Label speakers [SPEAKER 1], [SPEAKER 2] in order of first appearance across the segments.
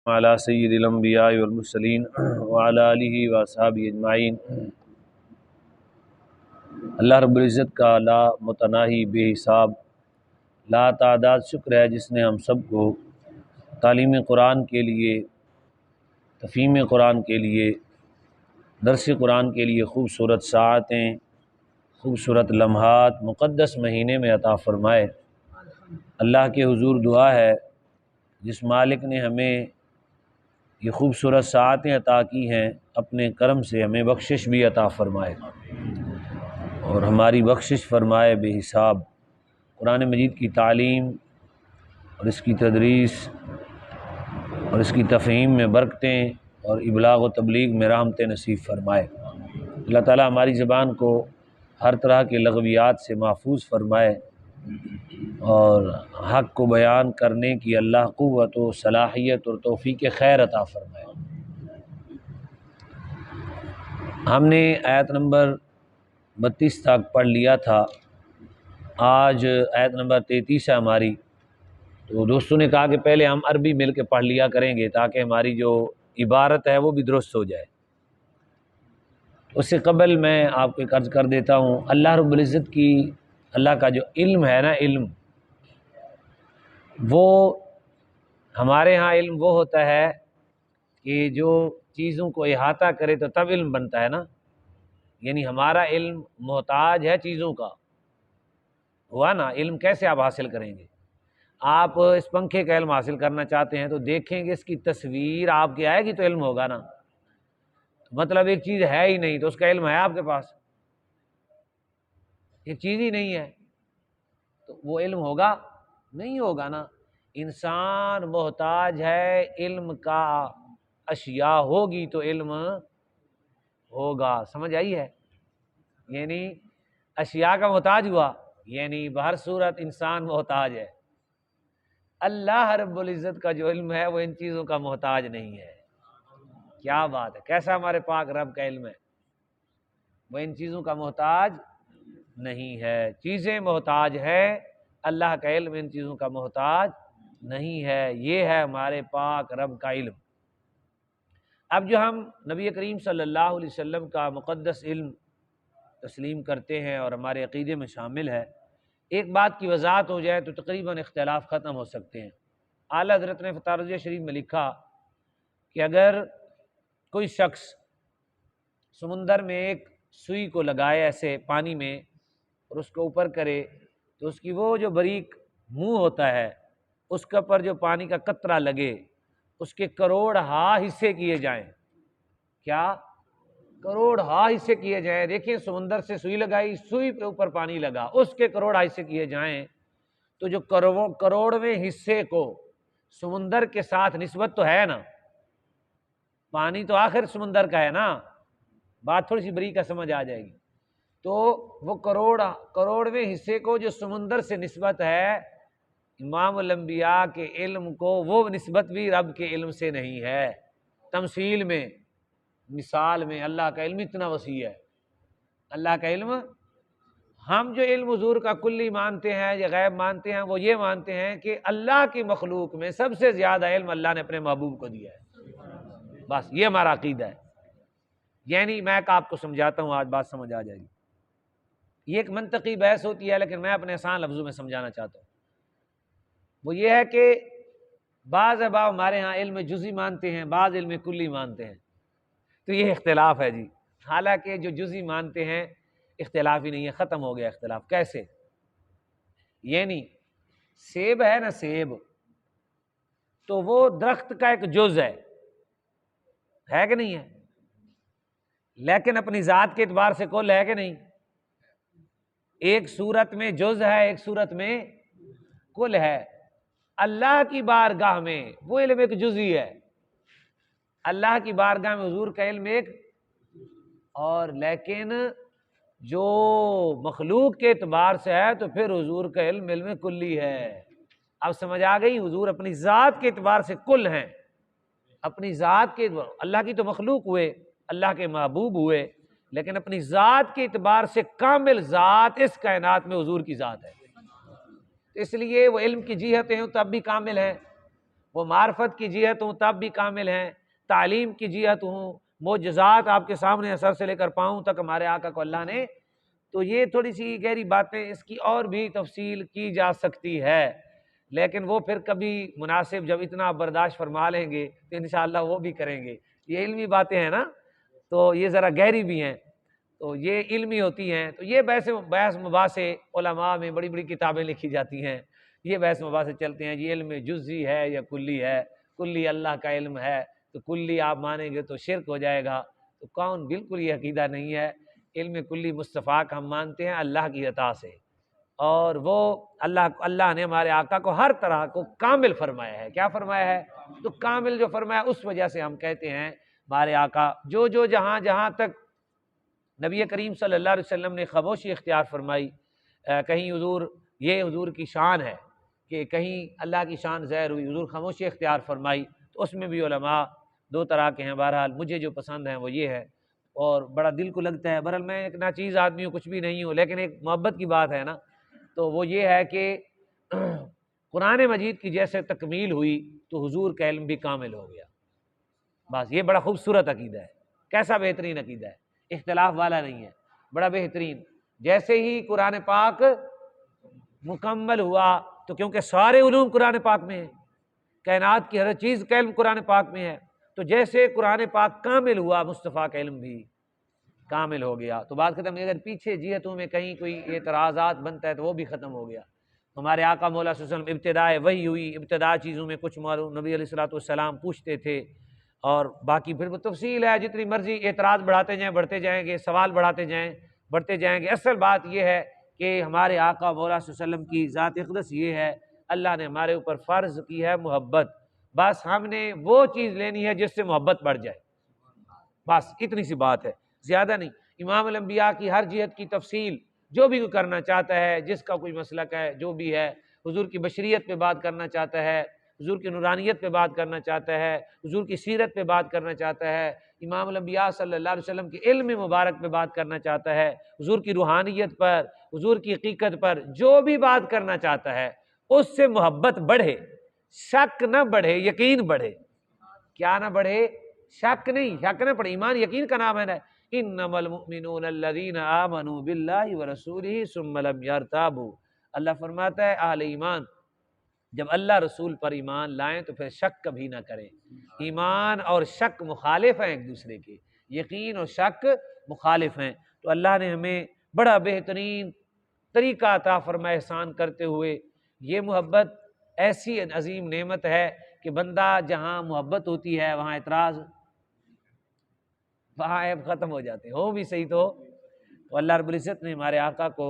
[SPEAKER 1] وعلی سید الانبیاء والمرسلین وعلی آلہ واصحابہ اجمعین۔ اللہ رب العزت کا لا متناہی بے حساب لا تعداد شکر ہے جس نے ہم سب کو تعلیم قرآن کے لیے، تفہیم قرآن کے لیے، درس قرآن کے لیے خوبصورت ساعتیں، خوبصورت لمحات مقدس مہینے میں عطا فرمائے۔ اللہ کے حضور دعا ہے جس مالک نے ہمیں یہ خوبصورت ساعتیں عطا کی ہیں، اپنے کرم سے ہمیں بخشش بھی عطا فرمائے اور ہماری بخشش فرمائے بے حساب۔ قرآن مجید کی تعلیم اور اس کی تدریس اور اس کی تفہیم میں برکتیں اور ابلاغ و تبلیغ میں رحمتیں نصیب فرمائے۔ اللہ تعالی ہماری زبان کو ہر طرح کے لغویات سے محفوظ فرمائے اور حق کو بیان کرنے کی اللہ قوت و صلاحیت اور توفیق خیر عطا فرمائے۔ ہم نے آیت نمبر 32 تک پڑھ لیا تھا، آج آیت نمبر 33 ہے ہماری۔ تو دوستوں نے کہا کہ پہلے ہم عربی مل کے پڑھ لیا کریں گے تاکہ ہماری جو عبارت ہے وہ بھی درست ہو جائے۔ اس سے قبل میں آپ کو ایک عرض کر دیتا ہوں، اللہ رب العزت کی، اللہ کا جو علم ہے نا، علم وہ ہمارے ہاں علم وہ ہوتا ہے کہ جو چیزوں کو احاطہ کرے تو تب علم بنتا ہے نا، یعنی ہمارا علم محتاج ہے چیزوں کا، ہوا نا؟ علم کیسے آپ حاصل کریں گے؟ آپ اس پنکھے کا علم حاصل کرنا چاہتے ہیں تو دیکھیں گے اس کی تصویر آپ کی آئے گی تو علم ہوگا نا۔ مطلب ایک چیز ہے ہی نہیں تو اس کا علم ہے آپ کے پاس؟ ایک چیز ہی نہیں ہے تو وہ علم ہوگا؟ نہیں ہوگا نا۔ انسان محتاج ہے علم کا، اشیاء ہوگی تو علم ہوگا۔ سمجھ آئی ہے؟ یعنی اشیاء کا محتاج ہوا، یعنی بہر صورت انسان محتاج ہے۔ اللہ رب العزت کا جو علم ہے وہ ان چیزوں کا محتاج نہیں ہے۔ کیا بات ہے! کیسا ہمارے پاک رب کا علم ہے، وہ ان چیزوں کا محتاج نہیں ہے۔ چیزیں محتاج ہے، اللہ کا علم ان چیزوں کا محتاج نہیں ہے۔ یہ ہے ہمارے پاک رب کا علم۔ اب جو ہم نبی کریم صلی اللہ علیہ وسلم کا مقدس علم تسلیم کرتے ہیں اور ہمارے عقیدے میں شامل ہے، ایک بات کی وضاحت ہو جائے تو تقریباً اختلاف ختم ہو سکتے ہیں۔ اعلیٰ حضرت نے فتح رضیہ شریف میں لکھا کہ اگر کوئی شخص سمندر میں ایک سوئی کو لگائے ایسے پانی میں اور اس کو اوپر کرے تو اس کی وہ جو باریک منہ ہوتا ہے اس کے پر جو پانی کا قطرہ لگے اس کے کروڑ ہا حصے کیے جائیں۔ کیا؟ کروڑ ہا حصے کیے جائیں۔ دیکھیں سمندر سے سوئی لگائی، سوئی پہ اوپر پانی لگا، اس کے کروڑ ہا حصے کیے جائیں تو جو کروڑویں حصے کو سمندر کے ساتھ نسبت تو ہے نا، پانی تو آخر سمندر کا ہے نا، بات تھوڑی سی بریک کا سمجھ آ جائے گی۔ تو وہ کروڑویں حصے کو جو سمندر سے نسبت ہے، امام الانبیاء کے علم کو وہ نسبت بھی رب کے علم سے نہیں ہے۔ تمثیل میں، مثال میں اللہ کا علم اتنا وسیع ہے۔ اللہ کا علم، ہم جو علم حضور کا کلی مانتے ہیں یا غیب مانتے ہیں وہ یہ مانتے ہیں کہ اللہ کی مخلوق میں سب سے زیادہ علم اللہ نے اپنے محبوب کو دیا ہے، بس یہ ہمارا عقیدہ ہے۔ یعنی میں آپ کو سمجھاتا ہوں، آج بات سمجھ آ جائے گی۔ یہ ایک منطقی بحث ہوتی ہے لیکن میں اپنے آسان لفظوں میں سمجھانا چاہتا ہوں۔ وہ یہ ہے کہ بعض احباب ہمارے ہاں علم جزئی مانتے ہیں، بعض علم کلی مانتے ہیں، تو یہ اختلاف ہے جی۔ حالانکہ جو جزئی مانتے ہیں اختلاف ہی نہیں ہے، ختم ہو گیا اختلاف۔ کیسے؟ یعنی سیب ہے نا، سیب تو وہ درخت کا ایک جز ہے کہ نہیں ہے؟ لیکن اپنی ذات کے اعتبار سے کل ہے کہ نہیں؟ ایک صورت میں جز ہے، ایک صورت میں کل ہے۔ اللہ کی بارگاہ میں وہ علم ایک جزئی ہے، اللہ کی بارگاہ میں حضور کا علم ایک اور، لیکن جو مخلوق کے اعتبار سے ہے تو پھر حضور کا علم علم کلی ہے۔ اب سمجھ آ گئی؟ حضور اپنی ذات کے اعتبار سے کل ہیں، اپنی ذات کے اعتبار، اللہ کی تو مخلوق ہوئے، اللہ کے محبوب ہوئے، لیکن اپنی ذات کے اعتبار سے کامل ذات اس کائنات میں حضور کی ذات ہے، اس لیے وہ علم کی جہتیں ہیں تب بھی کامل ہیں، وہ معرفت کی جہت ہوں تب بھی کامل ہیں، تعلیم کی جہت ہوں، معجزات آپ کے سامنے سر سے لے کر پاؤں تک ہمارے آقا کو اللہ نے. تو یہ تھوڑی سی گہری باتیں، اس کی اور بھی تفصیل کی جا سکتی ہے، لیکن وہ پھر کبھی مناسب جب اتنا برداشت فرما لیں گے تو انشاءاللہ وہ بھی کریں گے. یہ علمی باتیں ہیں نا، تو یہ ذرا گہری بھی ہیں، تو یہ علمی ہوتی ہیں. تو یہ بحث مباحثے علماء میں بڑی بڑی کتابیں لکھی جاتی ہیں، یہ بحث مباحثے چلتے ہیں، یہ علم جزئی ہے یا کلی ہے. کلی اللہ کا علم ہے تو کلی آپ مانیں گے تو شرک ہو جائے گا. تو کون؟ بالکل یہ عقیدہ نہیں ہے. علم کلی مصطفیٰ کا ہم مانتے ہیں اللہ کی عطا سے، اور وہ اللہ نے ہمارے آقا کو ہر طرح کو کامل فرمایا ہے. کیا فرمایا ہے؟ تو کامل جو فرمایا اس وجہ سے ہم کہتے ہیں ہمارے آقا جو جہاں تک نبی کریم صلی اللہ علیہ وسلم نے خاموشی اختیار فرمائی، کہیں حضور کی شان ہے کہ کہیں اللہ کی شان ظاہر ہوئی، حضور خاموشی اختیار فرمائی، تو اس میں بھی علماء دو طرح کے ہیں. بہرحال مجھے جو پسند ہیں وہ یہ ہے، اور بڑا دل کو لگتا ہے. بہرحال میں ایک ناچیز آدمی ہوں، کچھ بھی نہیں ہوں، لیکن ایک محبت کی بات ہے نا، تو وہ یہ ہے کہ قرآن مجید کی جیسے تکمیل ہوئی تو حضور کا علم بھی کامل ہو گیا. بس یہ بڑا خوبصورت عقیدہ ہے. کیسا بہترین عقیدہ ہے، اختلاف والا نہیں ہے، بڑا بہترین. جیسے ہی قرآن پاک مکمل ہوا تو کیونکہ سارے علوم قرآن پاک میں ہیں، کائنات کی ہر چیز کا علم قرآن پاک میں ہے، تو جیسے قرآن پاک کامل ہوا مصطفیٰ کا علم بھی کامل ہو گیا. تو بات ختم. اگر پیچھے جہتوں میں کہیں کوئی اعتراضات بنتا ہے تو وہ بھی ختم ہو گیا. ہمارے آقا مولا صلی اللہ علیہ وسلم ابتدائے وحی ہوئی، ابتدا چیزوں میں کچھ معلوم نبی علیہ السلام پوچھتے تھے، اور باقی پھر وہ تفصیل ہے، جتنی مرضی اعتراض بڑھتے جائیں گے، سوال بڑھتے جائیں گے. اصل بات یہ ہے کہ ہمارے آقا مولا صلی اللہ علیہ وسلم کی ذات اقدس یہ ہے، اللہ نے ہمارے اوپر فرض کی ہے محبت. بس ہم نے وہ چیز لینی ہے جس سے محبت بڑھ جائے، بس اتنی سی بات ہے، زیادہ نہیں. امام الانبیاء کی ہر جہت کی تفصیل جو بھی کوئی کرنا چاہتا ہے، جس کا کوئی مسلک ہے، جو بھی ہے، حضور کی بشریت پہ بات کرنا چاہتا ہے، حضور کی نورانیت پہ بات کرنا چاہتا ہے، حضور کی سیرت پہ بات کرنا چاہتا ہے، امام الانبیاء صلی اللہ علیہ وسلم کے علم مبارک پہ بات کرنا چاہتا ہے، حضور کی روحانیت پر، حضور کی حقیقت پر جو بھی بات کرنا چاہتا ہے، اس سے محبت بڑھے، شک نہ بڑھے، یقین بڑھے. کیا نہ بڑھے؟ شک نہیں، شک نہ پڑھے. ایمان یقین کا نام ہے نا. انما المؤمنون الذین آمنوا باللہ ورسولہ ثم لم یرتابوا. اللہ فرماتا ہے اہل ایمان جب اللہ رسول پر ایمان لائیں تو پھر شک کبھی نہ کریں. ایمان اور شک مخالف ہیں ایک دوسرے کے، یقین اور شک مخالف ہیں. تو اللہ نے ہمیں بڑا بہترین طریقہ عطا فرمایا احسان کرتے ہوئے. یہ محبت ایسی عظیم نعمت ہے کہ بندہ جہاں محبت ہوتی ہے وہاں اعتراض، وہاں عیب ختم ہو جاتے ہو بھی صحیح. تو اللہ رب العزت نے ہمارے آقا کو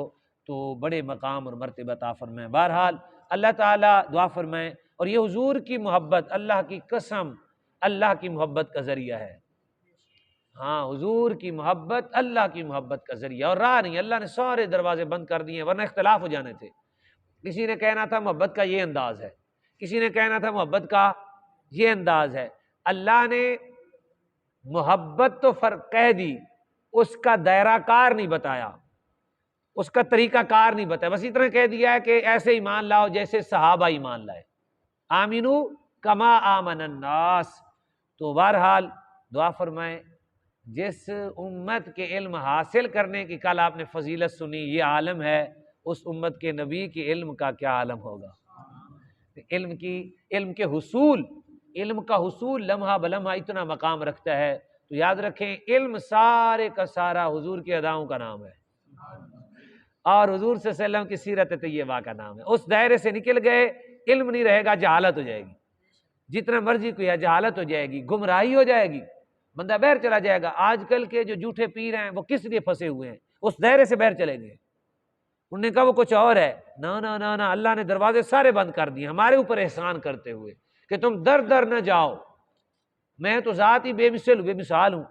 [SPEAKER 1] تو بڑے مقام اور مرتبہ عطا فرمائے. بہرحال اللہ تعالیٰ دعا فرمائے. اور یہ حضور کی محبت اللہ کی قسم اللہ کی محبت کا ذریعہ ہے. ہاں، حضور کی محبت اللہ کی محبت کا ذریعہ، اور راہ نہیں. اللہ نے سارے دروازے بند کر دیے، ورنہ اختلاف ہو جانے تھے. کسی نے کہنا تھا محبت کا یہ انداز ہے، کسی نے کہنا تھا محبت کا یہ انداز ہے. اللہ نے محبت تو فرق کہہ دی، اس کا دائرہ کار نہیں بتایا، اس کا طریقہ کار نہیں بتایا. بس اتنا کہہ دیا ہے کہ ایسے ایمان لاؤ جیسے صحابہ ایمان لائے. آمینو کما آمن الناس. تو بہرحال دعا فرمائیں جس امت کے علم حاصل کرنے کی کل آپ نے فضیلت سنی، یہ عالم ہے، اس امت کے نبی کے علم کا کیا عالم ہوگا. علم کے حصول، علم کا حصول لمحہ بلمحہ اتنا مقام رکھتا ہے. تو یاد رکھیں علم سارے کا سارا حضور کی اداؤں کا نام ہے، اور حضور صلی اللہ علیہ وسلم کی سیرت طیبہ کا نام ہے. اس دائرے سے نکل گئے علم نہیں رہے گا، جہالت ہو جائے گی. جتنا مرضی کوئی ہے جہالت ہو جائے گی، گمراہی ہو جائے گی، بندہ باہر چلا جائے گا. آج کل کے جو جھوٹے پیر ہیں وہ کس لیے پھنسے ہوئے ہیں؟ اس دائرے سے باہر چلے گئے. انہوں نے کہا وہ کچھ اور ہے. نہ اللہ نے دروازے سارے بند کر دیے ہمارے اوپر احسان کرتے ہوئے کہ تم در نہ جاؤ. میں تو ذات ہی بے مثال ہوں.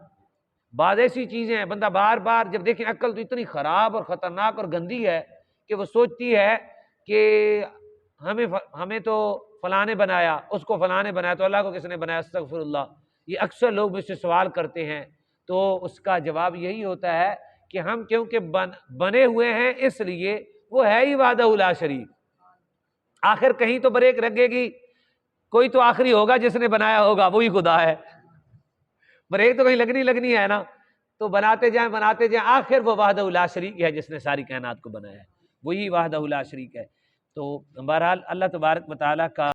[SPEAKER 1] بعض ایسی چیزیں ہیں بندہ بار بار جب دیکھیں، عقل تو اتنی خراب اور خطرناک اور گندی ہے کہ وہ سوچتی ہے کہ ہمیں تو فلاں نے بنایا، اس کو فلاں نے بنایا، تو اللہ کو کس نے بنایا؟ استغفر اللہ. یہ اکثر لوگ مجھ سے سوال کرتے ہیں، تو اس کا جواب یہی ہوتا ہے کہ ہم کیونکہ بنے ہوئے ہیں اس لیے، وہ ہے ہی وحدہ لا شریک. آخر کہیں تو بریک لگے گی. کوئی تو آخری ہوگا جس نے بنایا ہوگا، وہی خدا ہے، بریک تو کہیں لگنی ہے نا، تو بناتے جائیں آخر وہ وحدہ لا شریک ہے جس نے ساری کائنات کو بنایا ہے، وہی وحدہ لا شریک ہے۔ تو بہرحال اللہ تبارک و تعالیٰ کا